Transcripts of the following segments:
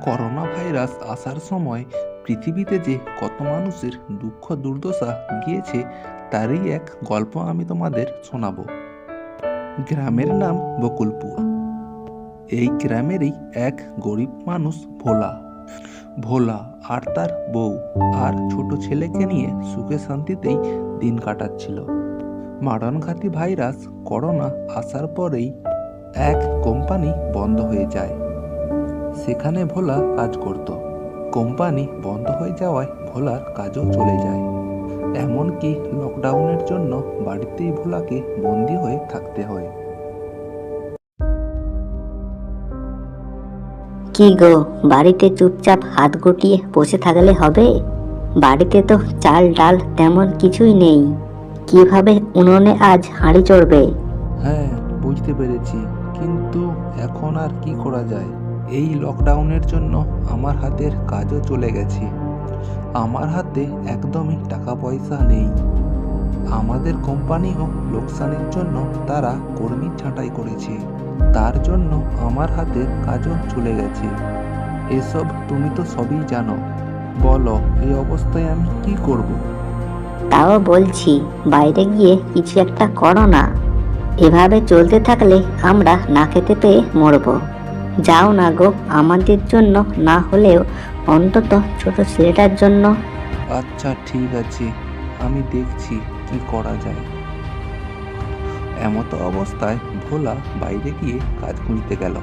Corona virus আসার সময় পৃথিবীতে যে কত মানুষের দুঃখ দুর্দশা গিয়েছে তারই এক গল্প আমি তোমাদের শোনাবো। গ্রামের নাম বকুলপুর। এই গ্রামেরই এক গরিব মানুষ ভোলা। ভোলা আর তার বউ আর ছোট ছেলেকে নিয়ে সুখে শান্তিতেই দিন কাটাচ্ছিল। মারণঘাতী ভাইরাস করোনা আসার পরেই এক কোম্পানি বন্ধ হয়ে যায়। সেখানে ভোলা কাজ করত। কোম্পানি বন্ধ হয়ে যাওয়ায় ভোলার কাজও চলে যায়। এমনকি লকডাউনের জন্য বাড়িতেই ভোলাকে বন্দি হয়ে থাকতে হয়। কি গো, বাড়িতে চুপচাপ হাত গুটিয়ে বসে থাকলে হবে? বাড়িতে তো চাল ডাল তেমন কিছুই নেই। কিভাবে উনুনে আজ হাঁড়ি চড়বে? হ্যাঁ, বুঝতে পেরেছি, কিন্তু এখন আর কি করা যায়? এই লকডাউনের জন্য আমার হাতের কাজও চলে গেছে। আমার হাতে একদমই টাকা পয়সা নেই। আমাদের কোম্পানিও লোকসানের জন্য তারা কর্মী ছাঁটাই করেছে। তার জন্য আমার হাতের কাজও চলে গেছে। এসব তুমি তো সবই জানো। বলো, এই অবস্থায় আমি কি করব? তাও বলছি, বাইরে গিয়ে কিছু একটা করো না। এভাবে চলতে থাকলে আমরা না খেতে পেয়ে মরবো। যাও না গো, আমাদের জন্য না হলেও অন্তত ছোট ছেলেটার জন্য। আচ্ছা, ঠিক আছে, আমি দেখছি কি করা যায়। এমতো অবস্থায় ভোলা বাইরে গিয়ে কাজ খুঁজতে গেল।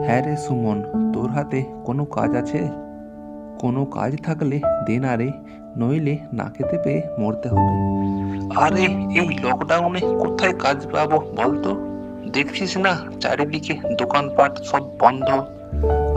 হ্যাঁ রে সুমন, তোর হাতে কোনো কাজ আছে? কোনো কাজ থাকলে দে না রে, নইলে না খেতে পেয়ে মরতে হবে। আরে, এই লকডাউনে কোথায় কাজ পাবো বলতো? দেখছিস না চারিদিকে দোকানপাট সব বন্ধ।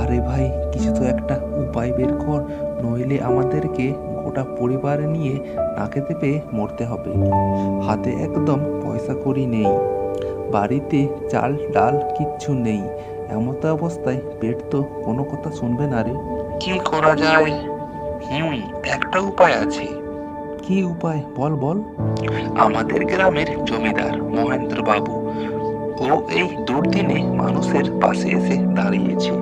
আরে ভাই, কিছু তো একটা উপায় বের কর, নইলে আমাদেরকে গোটা পরিবার নিয়ে না খেতে পেয়ে মরতে হবে। হাতে একদম পয়সা কড়ি নেই, বাড়িতে চাল ডাল কিচ্ছু নেই। এমতো অবস্থায় পেট তো কোনো কথা শুনবে না রে। কি করা যায়? একটা উপায় আছে। কি উপায়? বল বল। আমাদের গ্রামের জমিদার মহেন্দ্র বাবু, ও এই দুর্দিনে মানুষের পাশে এসে দাঁড়িয়েছে।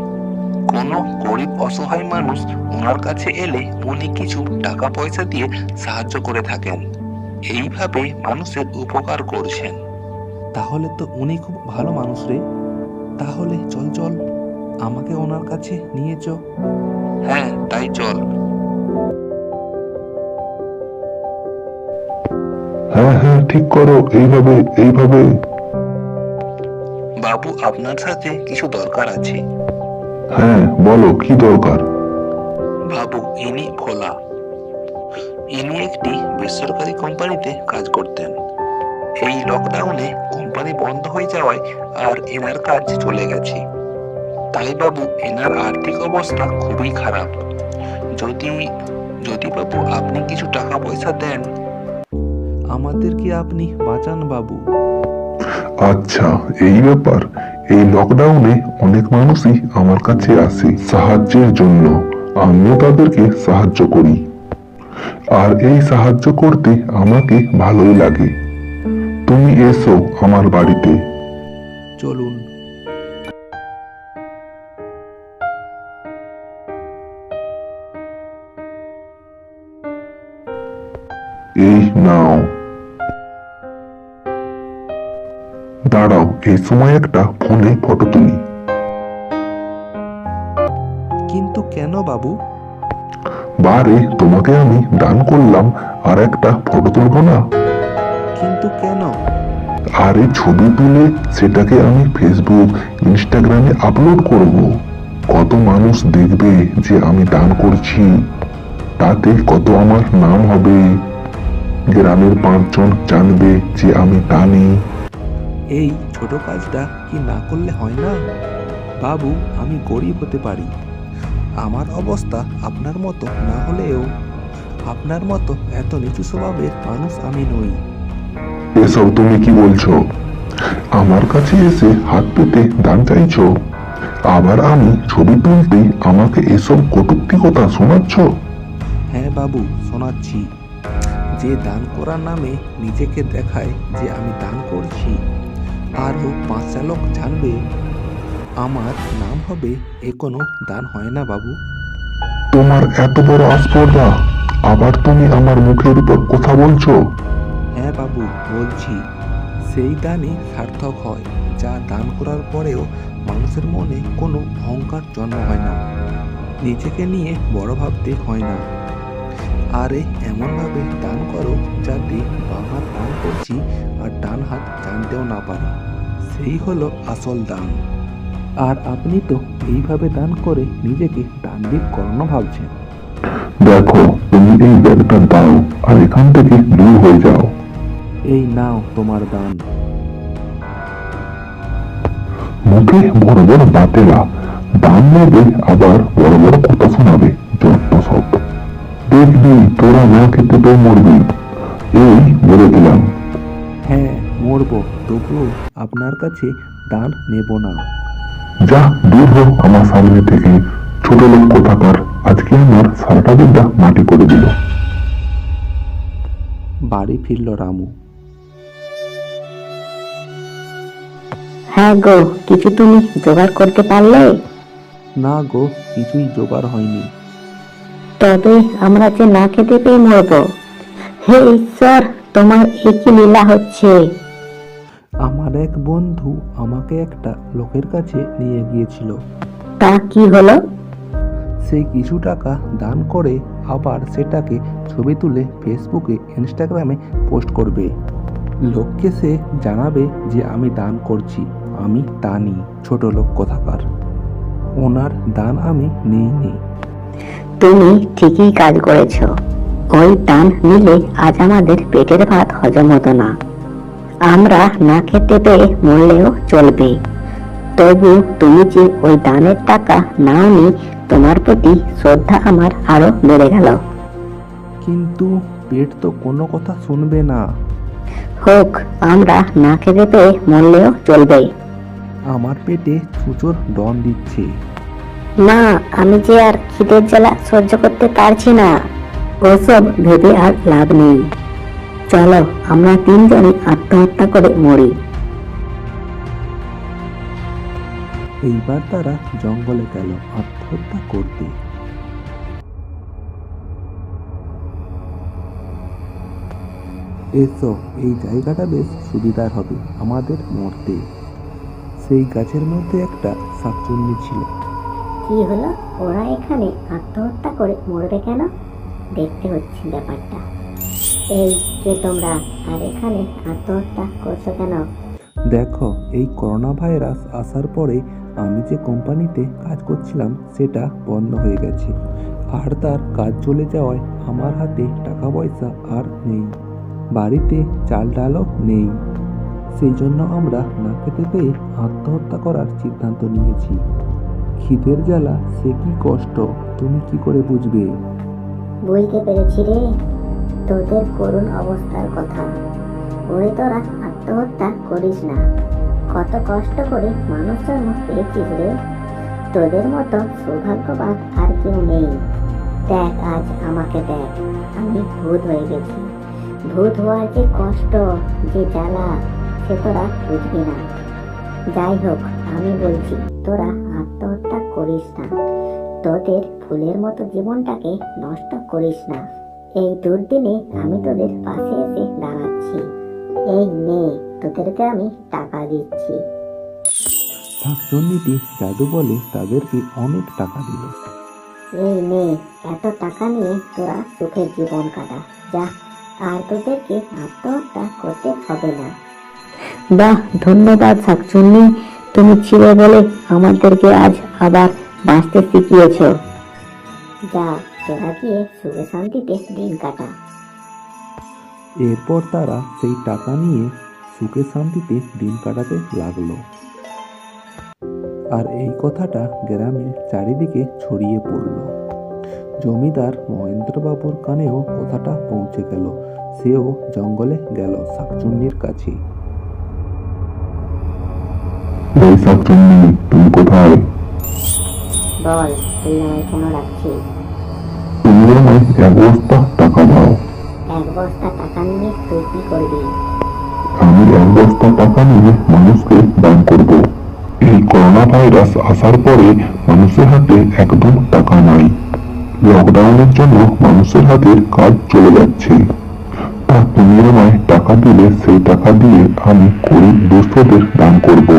কোনো গরিব অসহায় মানুষ ওনার কাছে এলে উনি কিছু টাকা পয়সা দিয়ে সাহায্য করে থাকেন। এইভাবে মানুষের উপকার করছেন। তাহলে তো উনি খুব ভালো মানুষ রে। তাহলে চল চল, আমাকে ওনার কাছে নিয়ে চ। হ্যাঁ, তাই চল। হ্যাঁ হ্যাঁ, ঠিক করো, এইভাবে এইভাবে। বাবু, আপনার সাথে কিছু দরকার আছে। হ্যাঁ বলো, কি দরকার? বাবু, ইনি ভোলা। ইনি একটি বেসরকারি কোম্পানিতে কাজ করতেন। এই লকডাউনে কোম্পানি বন্ধ হয়ে যাওয়ায় আর এনার কাজ চলে গেছে। তাই বাবু, এনার আর্থিক অবস্থা খুবই খারাপ। যদি যদি বাবু আপনি কিছু টাকা পয়সা দেন, আমাদেরকে আপনি বাঁচান বাবু। আচ্ছা, এই ব্যাপার। এই লকডাউনে অনেক মানুষই আমার কাছে আসে সাহায্যের জন্য। আমিও তাদেরকে সাহায্য করি, আর এই সাহায্য করতে আমাকে ভালোই লাগে। তুমি এসো আমার বাড়িতে। চলুন। এই নাও। দাঁড়াও, এই সময় একটা ফোনে ফটো তুলি। কিন্তু কেন বাবু? বারে, তোমাকে আমি দান করলাম, আর একটা ফটো তুলবো না? কিন্তু কেন? আরে, ছবি তুলে সেটাকে আমি ফেসবুক ইনস্টাগ্রামে আপলোড করব। কত মানুষ দেখবে যে আমি দান করছি, তাতে কত আমার নাম হবে। গ্রামের 5 জন জানবে যে আমি দানি। এই ছোট কাজটা কি না করলে হয় না? বাবু, আমি গরিব হতে পারি, আমার অবস্থা আপনার মতো না হলেও আপনার মতো এত নিচু স্বভাবের মানুষ আমি নই। এসব তুমি কি বলছো? আমার কাছে এসে হাত পেতে দান চাইছো, আবার আমি ছবি তুলতে আমাকে এসব কটূক্তি কথা শোনাচ্ছ? হ্যাঁ বাবু, শোনাচ্ছি। যে দান করার নামে নিজেকে দেখায় যে আমি দান করছি, আরও 5 লোক জানবে, আমার নাম হবে এ কোনো দান হয় না বাবু। তোমার এত বড় আস্পর্ধা, আবার তুমি আমার মুখের উপর কথা বলছো? হ্যাঁ বাবু, বলছি সেই দানই সার্থক হয় যা দান করার পরেও মানুষের মনে কোনো অহংকার জন্ম হয় না, নিজেকে নিয়ে বড় ভাবতে হয় না। আরে এমনভাবে দান করো যাতে বাম হাত দান করছি আর ডান হাত জানতেও না পারে, সেই হলো আসল দান। আর আপনি তো এইভাবে দান করে নিজেকে দানবীর কর্ণ ভাবছেন। দেখো, তুমি এই ব্যাগটা দাও আর এখান থেকে দূর হয়ে যাও। এই নাও তোমার দান। মুখে বড় বড় বাতেলা, দান নেবে আবার বড় বড় কথা শোনাবে, যত সব। দেখবি তোরা না খেতে পেয়ে মরবি, এই বলে দিলাম। হ্যাঁ মরবো, তবুও আপনার কাছে দান নেব না। যা দূর হো আমার সামনে থেকে, ছোট লোক কোথাকার। আজকে আমার সারাটা দিনটা মাটি করে দিল। বাড়ি ফিরল রামু। হ্যাঁ গো, কিছু তুমি জোগাড় করতে পারলে? না গো, কিছুই জোগাড় হয়নি। তবে আমরা যে না খেতে পেয়ে মরবো। হে ঈশ্বর, তোমার এ কি লীলা হচ্ছে? আমার এক বন্ধু আমাকে একটা লোকের কাছে নিয়ে গিয়েছিল। তা কি হলো? সে কিছু টাকা দান করে আবার সেটাকে ছবি তুলে ফেসবুকে ইনস্টাগ্রামে পোস্ট করবে। লোককে সে জানাবে যে আমি দান করছি, আমি দানি, ছোট লোক কোথাকার। ওনার দান আমি নিইনি। তুমি ঠিকই কাজ করেছো। ওই দান নিলে আজ আমাদের পেটের ভাত হজম হতো না। আমরা না খেতে পেয়ে মরলেও চলবে। তবু তুমি যে ওই দানের টাকা নাওনি, তোমার প্রতি শ্রদ্ধা আমার আরো বেড়ে গেল। কিন্তু পেট তো কোনো কথা শুনবে না। হোক, আমরা না খেতে পেয়ে মরলেও চলবে। আমার পেটে ছুঁচোর ডন দিচ্ছে। না, আমি যে আর খিদের জ্বালা সহ্য করতে পারছি না। ওসব ভেবে আর লাভ নেই। চলো আমরা তিনজনই আত্মহত্যা করে মরি। এইবার তারা জঙ্গলে গেল আত্মহত্যা করতে। এসো, এই জায়গাটা বেশ সুবিধার হবে আমাদের মরতে। সেই গাছের মধ্যে একটা শাকচুন্নি ছিল। কি হলো, ওরা এখানে আত্মহত্যা করে মরবে কেন? দেখতে হচ্ছে ব্যাপারটা। এই যে তোমরা, আর এখানে আত্মহত্যা করছো কেন? দেখো, এই করোনা ভাইরাস আসার পরে আমি যে কোম্পানিতে কাজ করছিলাম সেটা বন্ধ হয়ে গেছে, আর তার কাজ চলে যাওয়ায় আমার হাতে টাকা পয়সা আর নেই, বাড়িতে চাল ডালও নেই। সেই জন্য আমরা না খেতে পেয়ে আত্মহত্যা করার সিদ্ধান্ত নিয়েছি। খিদের জ্বালা সে কি কষ্ট তুমি কি করে বুঝবে? বুঝতে পেরেছি রে, তোদের করুণ অবস্থার কথা। ওরে তোরা আত্মহত্যা করিস না। কত কষ্ট করে মানুষ জন্ম পেয়েছিস রে। তোদের মতো সৌভাগ্যবান আর কেউ নেই। দেখ, আজ আমাকে দেখ, আমি ভূত হয়ে গেছি। ভূত হওয়ার যে কষ্ট, যে জ্বালা, সে তোরা বুঝবি না। যাই হোক, আমি বলছি তোরা আত্মহত্যা করিস না। তোদের ফুলের মতো জীবনটাকে নষ্ট করিস না। এই দুর্দিনে আমি তোদের পাশে এসে দাঁড়াচ্ছি। এই নে, তোদেরকে আমি টাকা দিচ্ছি। শাকচুন্নিটি জাদু বলে তাদেরকে অনেক টাকা দিল। এই নে, এত টাকা নিয়ে তোরা সুখের জীবন কাটা। যা, আর তোদেরকে আত্মহত্যা করতে হবে না। বাহ, ধন্যবাদ শাকচুন্নি, তুমি ছিলে বলে আমাদেরকে আজ আবার বাঁচতে শিখিয়েছো। যা, তোরা গিয়ে সুখে শান্তিতে দিন কাটা। এরপর তারা সেই টাকা নিয়ে সুখে শান্তিতে দিন কাটাতে লাগলো। আর এই কথাটা গ্রামের চারিদিকে ছড়িয়ে পড়ল। জমিদার মহেন্দ্রবাবুর কানেও কথাটা পৌঁছে গেল। সেও জঙ্গলে গেল শাকচুন্নির কাছে। এই শাকচুন্নি, তুমি কোথায়? বল, তুই আমায় কেন ডাকছিস? তুমি আমায় এক বস্তা টাকা দাও। এক বস্তা টাকা নিয়ে তুই কি করবি? আমি এক বস্তা টাকা নিয়ে মানুষকে দান করব। এই করোনা ভাইরাস আসার পরে মানুষের হাতে একদম টাকা নাই। লকডাউনের জন্য মানুষের হাতের কাজ চলে যাচ্ছে। তা তুমি আমায় টাকা দিলে সেই টাকা দিয়ে আমি গরিব দুস্থদের দান করব।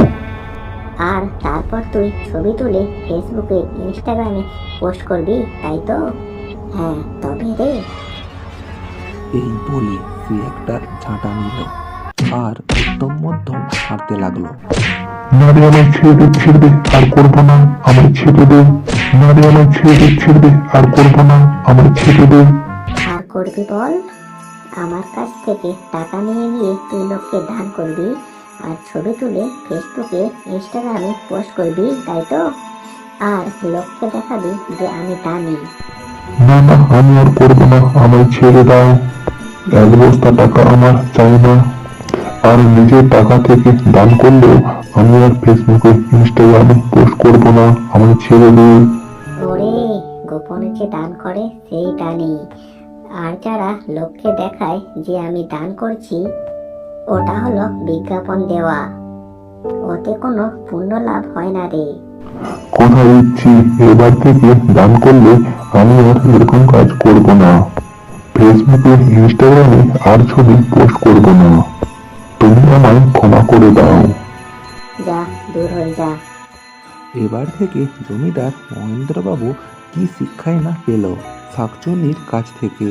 আর তারপর তুই ছবি তুলে ফেসবুকে ইনস্টাগ্রামে পোস্ট করবি, তাই তো? হ্যাঁ, তবে রে। এই বলে সে একটা ঝাঁটা নিল আর উত্তম মধ্যম হাঁটতে লাগলো। না রে, আমায় ছেড়ে দে, আর করবো না, আমায় ছেড়ে দে। না রে, আমায় ছেড়ে দে, আর করবো না, আমায় ছেড়ে দে। আর করবি বল? আমার কাছ থেকে টাকা নিয়ে গিয়ে তুই লোককে দান করবি আর ছবি তুলে ফেসবুকে ইনস্টাগ্রামে পোস্ট করবি, তাই তো? আর লোককে দেখাবি যে আমি দানি। না না, আমি আর করবো না, আমায় ছেড়ে দাও। এক বস্তা টাকা আমার চাই না। আর নিজের টাকা থেকে দান করলেও আমি আর ফেসবুকে ইনস্টাগ্রামে পোস্ট করবো না, আমায় ছেড়ে দে। ওরে, গোপনে যে দান করে সেই দানি। আর যারা লোককে দেখায় যে আমি দান করছি, ওটা হলো বিজ্ঞাপন দেওয়া। ওতে কোনো পুণ্য লাভ হয় না রে। কথা দিচ্ছি, এবার থেকে দান করলে আমি আর এরকম কাজ করবো না। ফেসবুকে ইনস্টাগ্রামে আর ছবি পোস্ট করবো না। তুমি আমায় ক্ষমা করে দাও। যা, দূর হয়ে যা। এবার থেকে জমিদার মহেন্দ্রবাবু কি শিক্ষাই না পেল শাকচুন্নির কাছ থেকে।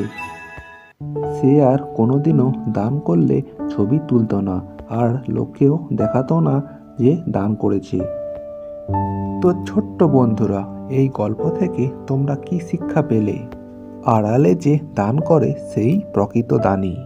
সে আর কোনোদিনও দান করলে ছবি তুলতো না আর লোককেও দেখাতো না যে দান করেছে। তো ছোট্ট বন্ধুরা, এই গল্প থেকে তোমরা কি শিক্ষা পেলে? আড়ালে যে দান করে সেই প্রকৃত দানী।